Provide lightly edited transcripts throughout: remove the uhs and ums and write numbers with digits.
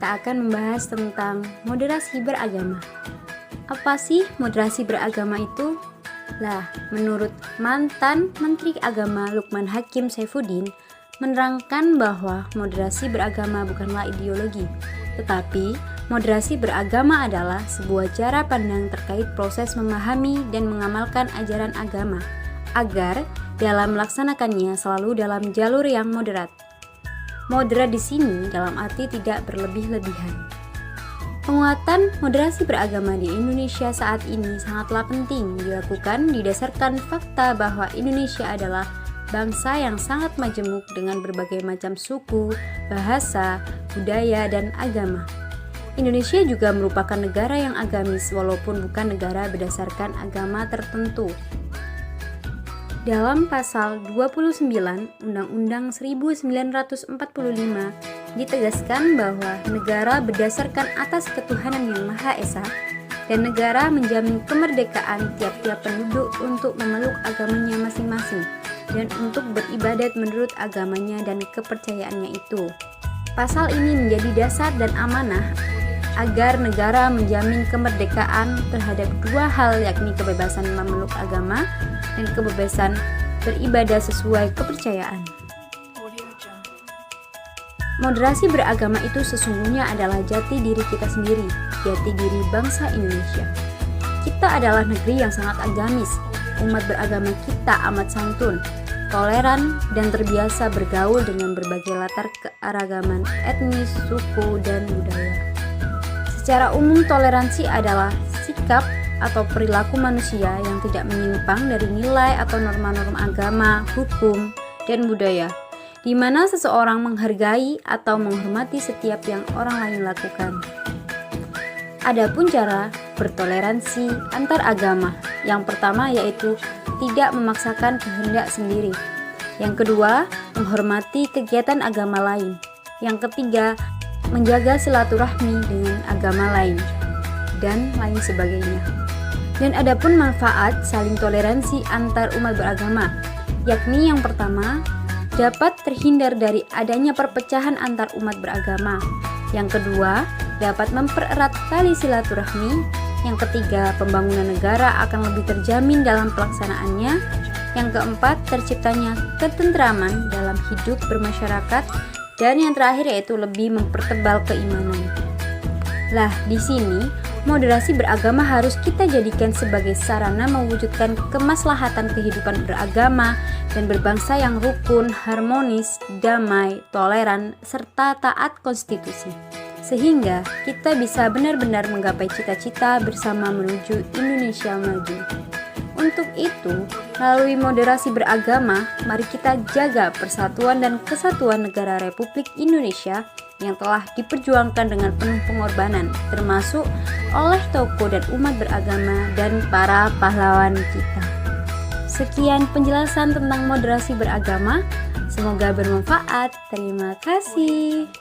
kita akan membahas tentang moderasi beragama. Apa sih moderasi beragama itu? Lah, menurut mantan Menteri Agama Lukman Hakim Saifuddin, menerangkan bahwa moderasi beragama bukanlah ideologi, tetapi moderasi beragama adalah sebuah cara pandang terkait proses memahami dan mengamalkan ajaran agama, agar dalam melaksanakannya selalu dalam jalur yang moderat. Moderat di sini dalam arti tidak berlebih-lebihan. Penguatan moderasi beragama di Indonesia saat ini sangatlah penting dilakukan didasarkan fakta bahwa Indonesia adalah bangsa yang sangat majemuk dengan berbagai macam suku, bahasa, budaya, dan agama. Indonesia juga merupakan negara yang agamis walaupun bukan negara berdasarkan agama tertentu. Dalam pasal 29 Undang-Undang 1945 ditegaskan bahwa negara berdasarkan atas ketuhanan yang Maha Esa dan negara menjamin kemerdekaan tiap-tiap penduduk untuk memeluk agamanya masing-masing dan untuk beribadat menurut agamanya dan kepercayaannya itu. Pasal ini menjadi dasar dan amanah agar negara menjamin kemerdekaan terhadap dua hal, yakni kebebasan memeluk agama dan kebebasan beribadah sesuai kepercayaan. Moderasi beragama itu sesungguhnya adalah jati diri kita sendiri, jati diri bangsa Indonesia. Kita adalah negeri yang sangat agamis, umat beragama kita amat santun, toleran, dan terbiasa bergaul dengan berbagai latar kearagaman etnis, suku, dan budaya. Secara umum, toleransi adalah sikap atau perilaku manusia yang tidak menyimpang dari nilai atau norma-norma agama, hukum, dan budaya, di mana seseorang menghargai atau menghormati setiap yang orang lain lakukan. Adapun cara bertoleransi antar agama, yang pertama yaitu tidak memaksakan kehendak sendiri. Yang kedua, menghormati kegiatan agama lain. Yang ketiga, menjaga silaturahmi dengan agama lain, dan lain sebagainya. Dan adapun manfaat saling toleransi antar umat beragama, yakni yang pertama, dapat terhindar dari adanya perpecahan antar umat beragama. Yang kedua, dapat mempererat tali silaturahmi. Yang ketiga, pembangunan negara akan lebih terjamin dalam pelaksanaannya. Yang keempat, terciptanya ketentraman dalam hidup bermasyarakat. Dan yang terakhir yaitu lebih mempertebal keimanan. Lah, di sini moderasi beragama harus kita jadikan sebagai sarana mewujudkan kemaslahatan kehidupan beragama dan berbangsa yang rukun, harmonis, damai, toleran, serta taat konstitusi. Sehingga kita bisa benar-benar menggapai cita-cita bersama menuju Indonesia maju. Untuk itu, melalui moderasi beragama, mari kita jaga persatuan dan kesatuan negara Republik Indonesia yang telah diperjuangkan dengan penuh pengorbanan, termasuk oleh tokoh dan umat beragama dan para pahlawan kita. Sekian penjelasan tentang moderasi beragama, semoga bermanfaat. Terima kasih.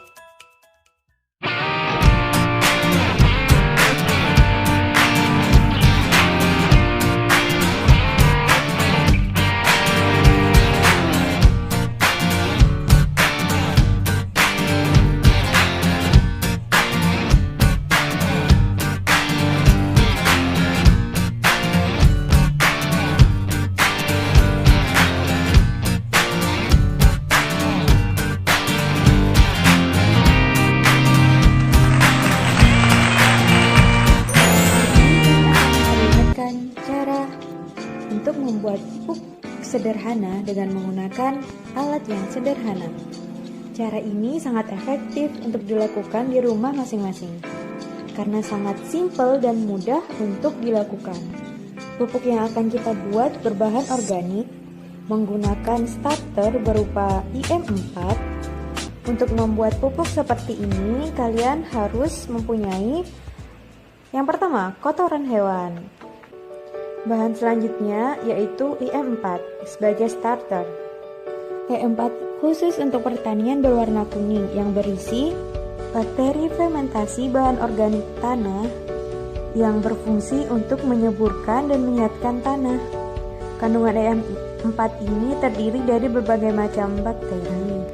Untuk membuat pupuk sederhana dengan menggunakan alat yang sederhana. Cara ini sangat efektif untuk dilakukan di rumah masing-masing, karena sangat simpel dan mudah untuk dilakukan. Pupuk yang akan kita buat berbahan organik, menggunakan starter berupa IM4. Untuk membuat pupuk seperti ini, kalian harus mempunyai yang pertama, kotoran hewan. Bahan selanjutnya yaitu IM4 sebagai starter. IM4 khusus untuk pertanian berwarna kuning yang berisi bakteri fermentasi bahan organik tanah yang berfungsi untuk menyuburkan dan menyehatkan tanah. Kandungan IM4 ini terdiri dari berbagai macam bakteri.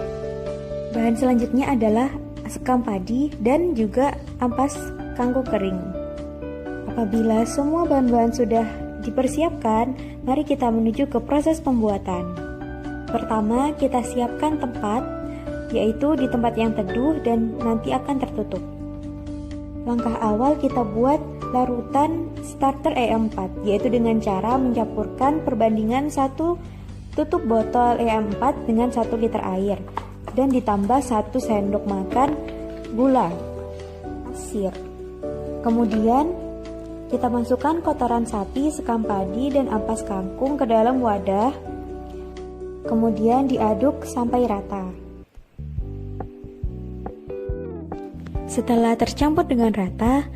Bahan selanjutnya adalah sekam padi, dan juga ampas kangkung kering. Apabila semua bahan-bahan sudah dipersiapkan, mari kita menuju ke proses pembuatan. Pertama, kita siapkan tempat, yaitu di tempat yang teduh dan nanti akan tertutup. Langkah awal kita buat larutan starter E4, yaitu dengan cara mencampurkan perbandingan 1 tutup botol E4 dengan 1 liter air dan ditambah 1 sendok makan gula pasir. Kemudian kita masukkan kotoran sapi, sekam padi, dan ampas kangkung ke dalam wadah. Kemudian diaduk sampai rata. Setelah tercampur dengan rata,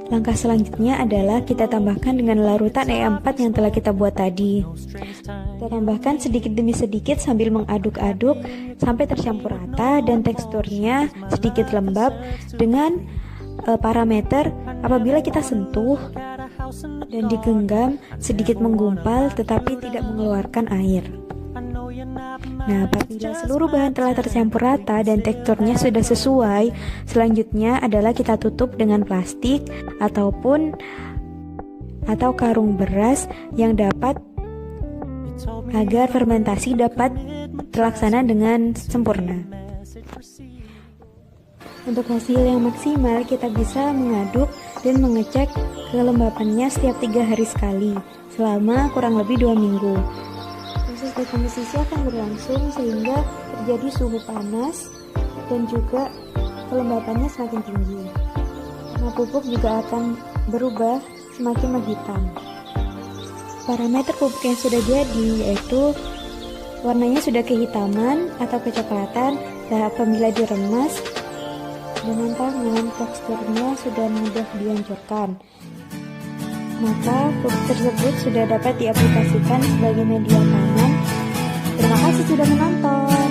langkah selanjutnya adalah kita tambahkan dengan larutan E4 yang telah kita buat tadi. Kita tambahkan sedikit demi sedikit sambil mengaduk-aduk sampai tercampur rata dan teksturnya sedikit lembab dengan parameter apabila kita sentuh dan digenggam sedikit menggumpal tetapi tidak mengeluarkan air. Nah, apabila seluruh bahan telah tercampur rata dan teksturnya sudah sesuai, selanjutnya adalah kita tutup dengan plastik atau karung beras yang dapat agar fermentasi dapat terlaksana dengan sempurna. Untuk hasil yang maksimal, kita bisa mengaduk dan mengecek kelembapannya setiap 3 hari sekali selama kurang lebih 2 minggu. Proses dekomposisi akan berlangsung sehingga terjadi suhu panas dan juga kelembapannya semakin tinggi. Warna pupuk juga akan berubah semakin menghitam. Parameter pupuk yang sudah jadi yaitu warnanya sudah kehitaman atau kecoklatan dan apabila diremas dengan tangan, teksturnya sudah mudah dihancurkan. Maka pupuk tersebut sudah dapat diaplikasikan sebagai media tanam. Terima kasih sudah menonton.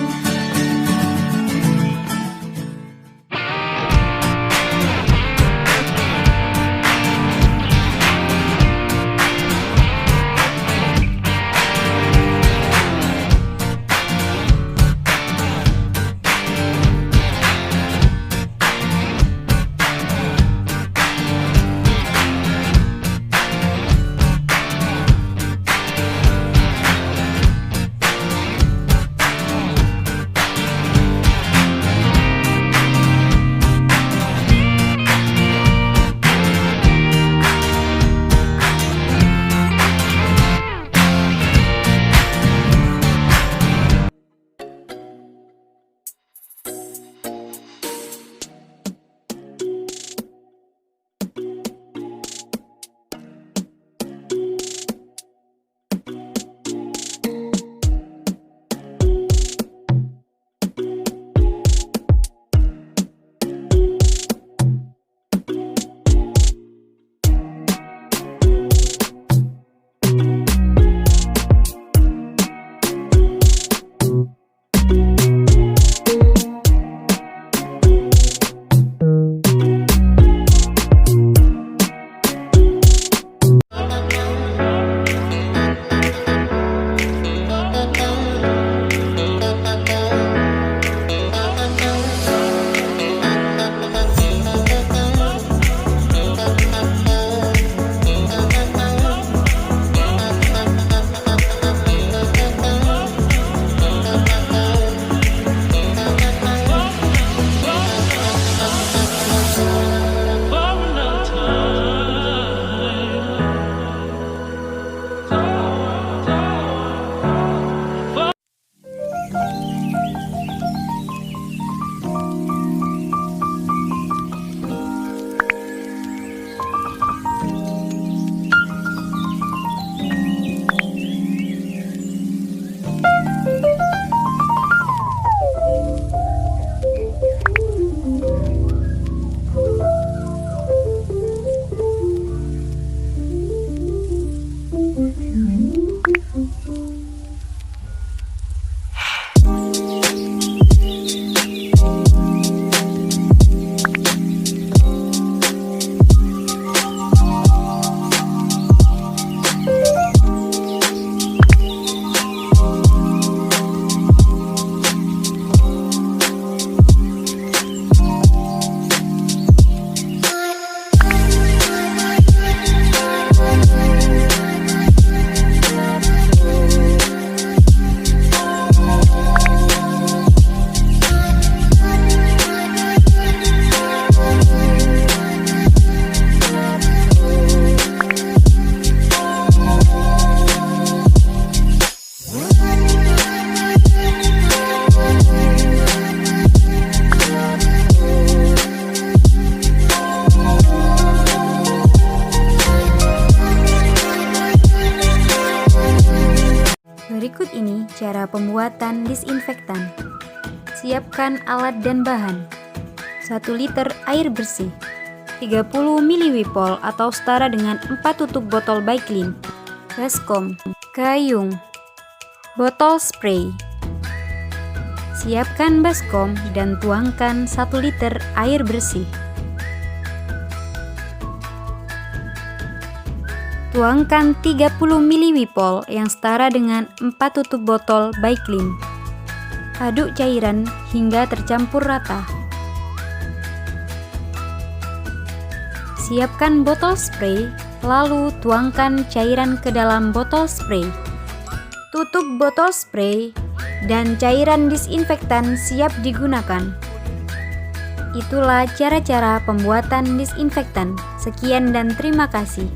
Cara pembuatan disinfektan. Siapkan alat dan bahan. 1 liter air bersih, 30 ml atau setara dengan 4 tutup botol Baiklin, baskom, gayung, botol spray. Siapkan baskom dan tuangkan 1 liter air bersih. Tuangkan 30 ml yang setara dengan 4 tutup botol Baiklin. Aduk cairan hingga tercampur rata. Siapkan botol spray, lalu tuangkan cairan ke dalam botol spray. Tutup botol spray dan cairan disinfektan siap digunakan. Itulah cara-cara pembuatan disinfektan. Sekian dan terima kasih.